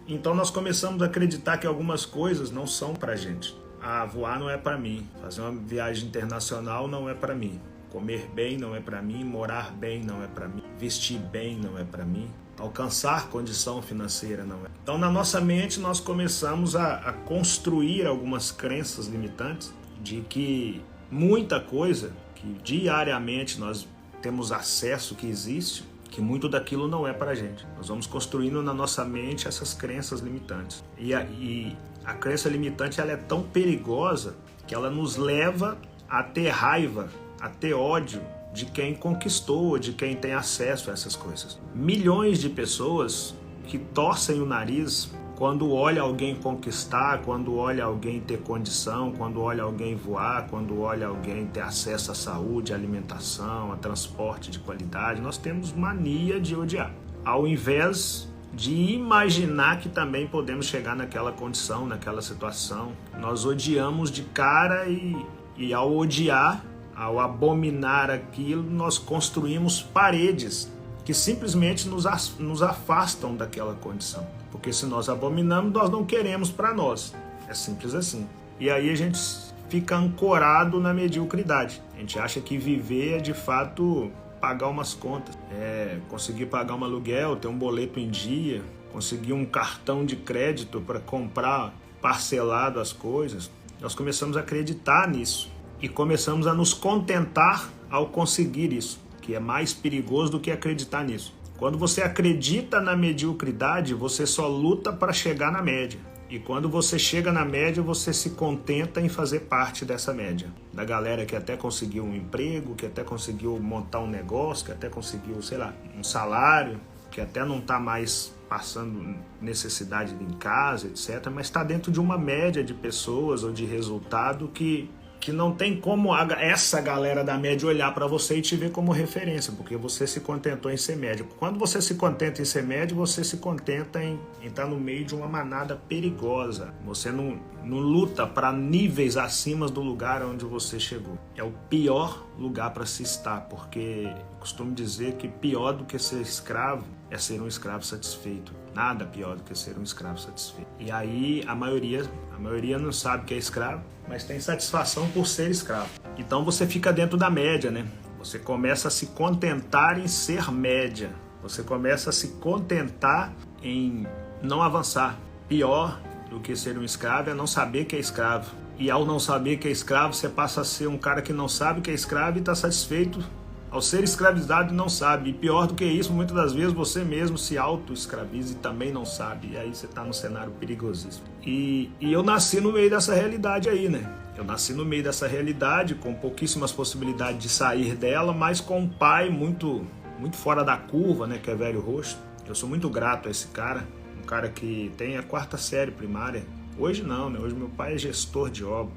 Então nós começamos a acreditar que algumas coisas não são pra gente. Voar não é pra mim, fazer uma viagem internacional não é pra mim, comer bem não é pra mim, morar bem não é pra mim, vestir bem não é pra mim, alcançar condição financeira não é. Então na nossa mente nós começamos a construir algumas crenças limitantes de que muita coisa que diariamente nós temos acesso, que existe, que muito daquilo não é pra gente. Nós vamos construindo na nossa mente essas crenças limitantes. E a crença limitante ela é tão perigosa que ela nos leva a ter raiva, a ter ódio de quem conquistou, de quem tem acesso a essas coisas. Milhões de pessoas que torcem o nariz quando olha alguém conquistar, quando olha alguém ter condição, quando olha alguém voar, quando olha alguém ter acesso à saúde, à alimentação, a transporte de qualidade, nós temos mania de odiar. Ao invés de imaginar que também podemos chegar naquela condição, naquela situação, nós odiamos de cara e ao odiar, ao abominar aquilo, nós construímos paredes que simplesmente nos afastam daquela condição. Porque se nós abominamos, nós não queremos para nós. É simples assim. E aí a gente fica ancorado na mediocridade. A gente acha que viver é de fato pagar umas contas. Conseguir pagar um aluguel, ter um boleto em dia, conseguir um cartão de crédito para comprar parcelado as coisas. Nós começamos a acreditar nisso e começamos a nos contentar ao conseguir isso, que é mais perigoso do que acreditar nisso. Quando você acredita na mediocridade, você só luta para chegar na média. E quando você chega na média, você se contenta em fazer parte dessa média. Da galera que até conseguiu um emprego, que até conseguiu montar um negócio, que até conseguiu, um salário, que até não está mais passando necessidade em casa, etc. Mas está dentro de uma média de pessoas ou de resultado que não tem como essa galera da média olhar para você e te ver como referência, porque você se contentou em ser médio. Quando você se contenta em ser médio, você se contenta em estar no meio de uma manada perigosa. Você não luta para níveis acima do lugar onde você chegou. É o pior lugar para se estar, porque eu costumo dizer que pior do que ser escravo é ser um escravo satisfeito. Nada pior do que ser um escravo satisfeito. E aí a maioria não sabe que é escravo, mas tem satisfação por ser escravo. Então você fica dentro da média, né? Você começa a se contentar em ser média. Você começa a se contentar em não avançar. Pior do que ser um escravo é não saber que é escravo. E ao não saber que é escravo, você passa a ser um cara que não sabe que é escravo e está satisfeito ao ser escravizado e não sabe. E pior do que isso, muitas das vezes você mesmo se auto-escraviza e também não sabe. E aí você está num cenário perigosíssimo. E eu nasci no meio dessa realidade aí, né? Eu nasci no meio dessa realidade, com pouquíssimas possibilidades de sair dela, mas com um pai muito fora da curva, né? Que é velho roxo. Eu sou muito grato a esse cara. Um cara que tem a 4ª série primária. Hoje não, né? Hoje meu pai é gestor de obra.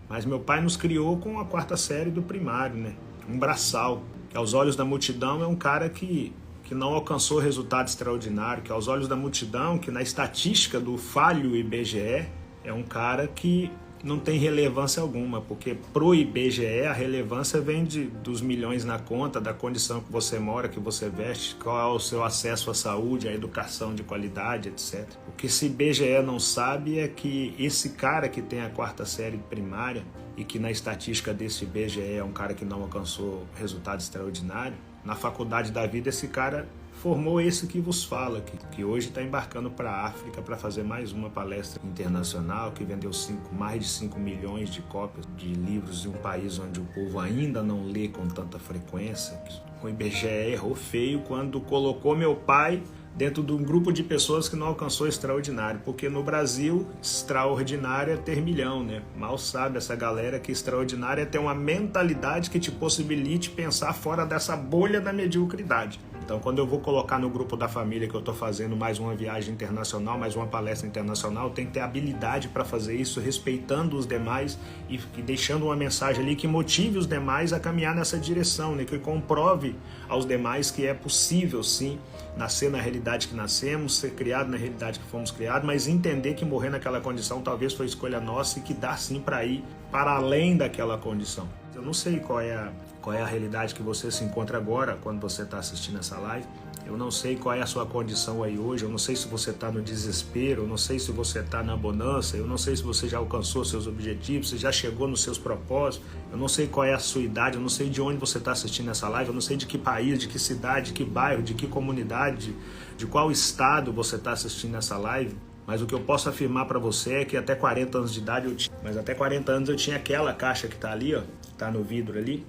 Mas meu pai nos criou com a 4ª série do primário, né? Um braçal, que aos olhos da multidão é um cara que não alcançou resultado extraordinário, que aos olhos da multidão, que na estatística do falho IBGE, é um cara que não tem relevância alguma, porque pro IBGE a relevância vem dos milhões na conta, da condição que você mora, que você veste, qual é o seu acesso à saúde, à educação de qualidade, etc. O que esse IBGE não sabe é que esse cara que tem a 4ª série primária e que na estatística desse IBGE é um cara que não alcançou resultado extraordinário, na faculdade da vida esse cara formou esse que vos fala, que hoje está embarcando para a África para fazer mais uma palestra internacional, que vendeu mais de 5 milhões de cópias de livros em um país onde o povo ainda não lê com tanta frequência. O IBGE errou feio quando colocou meu pai dentro de um grupo de pessoas que não alcançou extraordinário, porque no Brasil, extraordinário é ter milhão, né? Mal sabe essa galera que extraordinário é ter uma mentalidade que te possibilite pensar fora dessa bolha da mediocridade. Então, quando eu vou colocar no grupo da família que eu estou fazendo mais uma viagem internacional, mais uma palestra internacional, eu tenho que ter habilidade para fazer isso, respeitando os demais e deixando uma mensagem ali que motive os demais a caminhar nessa direção, né? Que comprove aos demais que é possível, sim, nascer na realidade que nascemos, ser criado na realidade que fomos criados, mas entender que morrer naquela condição talvez foi escolha nossa e que dá sim para ir para além daquela condição. Eu não sei qual é qual é a realidade que você se encontra agora quando você está assistindo essa live. Eu não sei qual é a sua condição aí hoje, eu não sei se você está no desespero, eu não sei se você está na bonança, eu não sei se você já alcançou seus objetivos, se já chegou nos seus propósitos, eu não sei qual é a sua idade, eu não sei de onde você está assistindo essa live, eu não sei de que país, de que cidade, de que bairro, de que comunidade, de qual estado você está assistindo essa live. Mas o que eu posso afirmar para você é que até 40 anos de idade até 40 anos eu tinha aquela caixa que está ali, ó, tá no vidro ali,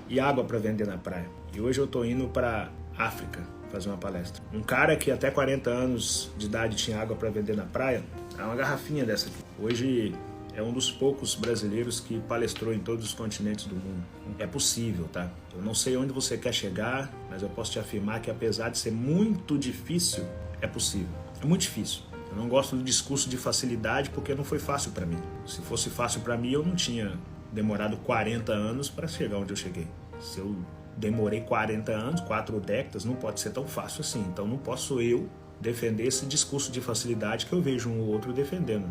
e água para vender na praia. E hoje eu tô indo para África fazer uma palestra. Um cara que até 40 anos de idade tinha água para vender na praia, é uma garrafinha dessa aqui. Hoje é um dos poucos brasileiros que palestrou em todos os continentes do mundo. É possível, tá? Eu não sei onde você quer chegar, mas eu posso te afirmar que apesar de ser muito difícil, é possível. É muito difícil. Eu não gosto do discurso de facilidade porque não foi fácil para mim. Se fosse fácil para mim, eu não tinha demorado 40 anos para chegar onde eu cheguei. Se eu demorei 40 anos, 4 décadas, não pode ser tão fácil assim. Então não posso eu defender esse discurso de facilidade que eu vejo um ou outro defendendo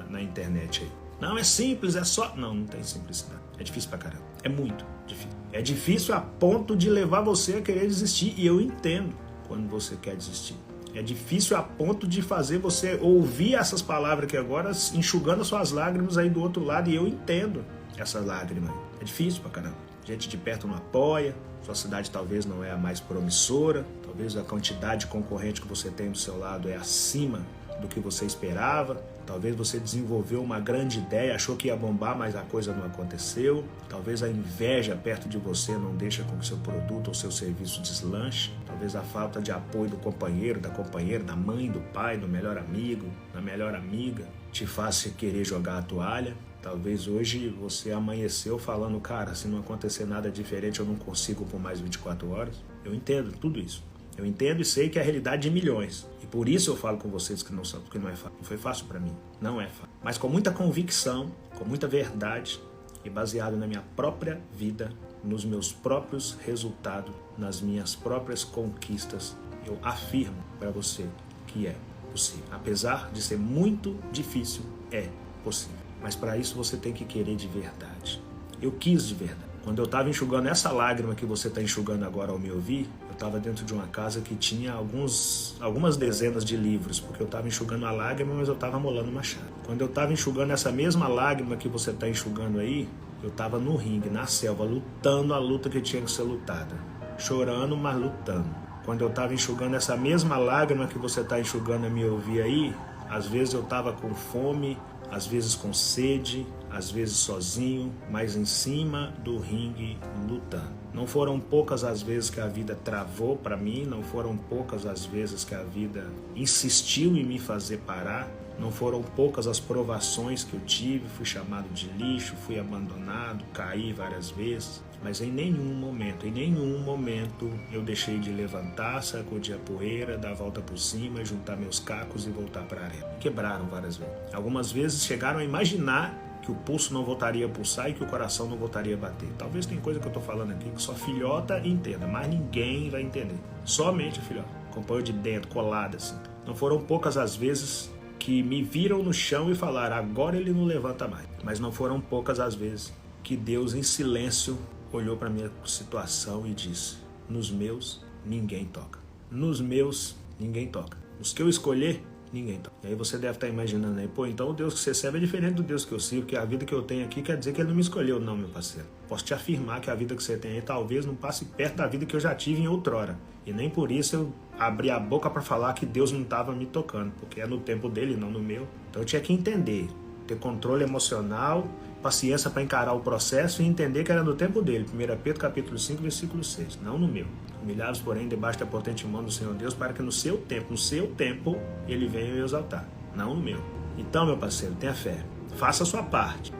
na internet aí. Não, é simples, é só... Não tem simplicidade. É difícil pra caramba. É muito difícil. É difícil a ponto de levar você a querer desistir. E eu entendo quando você quer desistir. É difícil a ponto de fazer você ouvir essas palavras aqui agora, enxugando as suas lágrimas aí do outro lado. E eu entendo essas lágrimas. É difícil pra caramba. Gente de perto não apoia, sua cidade talvez não é a mais promissora, talvez a quantidade de concorrente que você tem do seu lado é acima do que você esperava, talvez você desenvolveu uma grande ideia, achou que ia bombar, mas a coisa não aconteceu, talvez a inveja perto de você não deixa com que seu produto ou seu serviço deslanche, talvez a falta de apoio do companheiro, da companheira, da mãe, do pai, do melhor amigo, da melhor amiga, te faça querer jogar a toalha. Talvez hoje você amanheceu falando, cara, se não acontecer nada diferente eu não consigo por mais 24 horas. Eu entendo tudo isso. Eu entendo e sei que é a realidade de milhões. E por isso eu falo com vocês que não é fácil. Não foi fácil para mim. Não é fácil. Mas com muita convicção, com muita verdade e baseado na minha própria vida, nos meus próprios resultados, nas minhas próprias conquistas, eu afirmo para você que é possível. Apesar de ser muito difícil, é possível. Mas para isso você tem que querer de verdade. Eu quis de verdade. Quando eu estava enxugando essa lágrima que você está enxugando agora ao me ouvir, eu estava dentro de uma casa que tinha algumas dezenas de livros, porque eu estava enxugando a lágrima, mas eu estava molando uma chave. Quando eu estava enxugando essa mesma lágrima que você está enxugando aí, eu estava no ringue, na selva, lutando a luta que tinha que ser lutada. Chorando, mas lutando. Quando eu estava enxugando essa mesma lágrima que você está enxugando a me ouvir aí, às vezes eu estava com fome, às vezes com sede, às vezes sozinho, mas em cima do ringue lutando. Não foram poucas as vezes que a vida travou para mim, não foram poucas as vezes que a vida insistiu em me fazer parar, não foram poucas as provações que eu tive, fui chamado de lixo, fui abandonado, caí várias vezes, mas em nenhum momento eu deixei de levantar, sacudir a poeira, dar a volta por cima, juntar meus cacos e voltar para a arena. Quebraram várias vezes. Algumas vezes chegaram a imaginar que o pulso não voltaria a pulsar e que o coração não voltaria a bater. Talvez tem coisa que eu estou falando aqui que só filhota entenda, mas ninguém vai entender. Somente a filhota. Acompanho de dentro, colada assim. Não foram poucas as vezes que me viram no chão e falaram, agora ele não levanta mais. Mas não foram poucas as vezes que Deus em silêncio olhou para minha situação e disse, nos meus ninguém toca. Nos meus ninguém toca. Os que eu escolher, ninguém toca. E aí você deve estar imaginando aí, pô, então o Deus que você serve é diferente do Deus que eu sirvo, porque a vida que eu tenho aqui quer dizer que ele não me escolheu, não, meu parceiro. Posso te afirmar que a vida que você tem aí talvez não passe perto da vida que eu já tive em outrora. E nem por isso eu abri a boca para falar que Deus não estava me tocando, porque é no tempo dele, não no meu. Então eu tinha que entender, ter controle emocional, paciência para encarar o processo e entender que era no tempo dele. 1 Pedro capítulo 5, versículo 6, não no meu. Humilhados, porém, debaixo da potente mão do Senhor Deus, para que no seu tempo, ele venha me exaltar, não no meu. Então, meu parceiro, tenha fé. Faça a sua parte,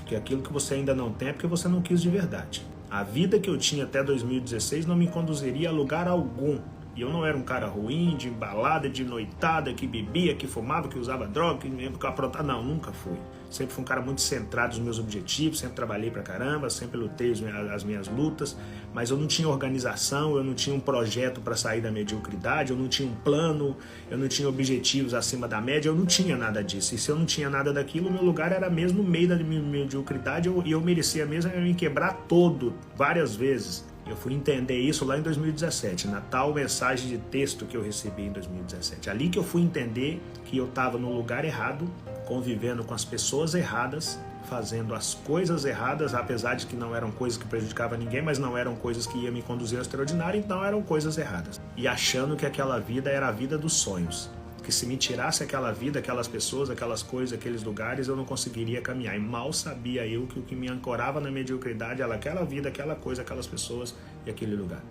porque aquilo que você ainda não tem é porque você não quis de verdade. A vida que eu tinha até 2016 não me conduziria a lugar algum E eu não era um cara ruim, de balada, de noitada, que bebia, que fumava, que usava droga, que aprontava. Não, nunca fui. Sempre fui um cara muito centrado nos meus objetivos, sempre trabalhei pra caramba, sempre lutei as minhas lutas, mas eu não tinha organização, eu não tinha um projeto para sair da mediocridade, eu não tinha um plano, eu não tinha objetivos acima da média, eu não tinha nada disso. E se eu não tinha nada daquilo, o meu lugar era mesmo no meio da mediocridade e eu merecia mesmo me quebrar todo, várias vezes. Eu fui entender isso lá em 2017, na tal mensagem de texto que eu recebi em 2017. Ali que eu fui entender que eu estava no lugar errado, convivendo com as pessoas erradas, fazendo as coisas erradas, apesar de que não eram coisas que prejudicavam ninguém, mas não eram coisas que iam me conduzir ao extraordinário, então eram coisas erradas. E achando que aquela vida era a vida dos sonhos. Que se me tirasse aquela vida, aquelas pessoas, aquelas coisas, aqueles lugares, eu não conseguiria caminhar. E mal sabia eu que o que me ancorava na mediocridade era aquela vida, aquela coisa, aquelas pessoas e aquele lugar.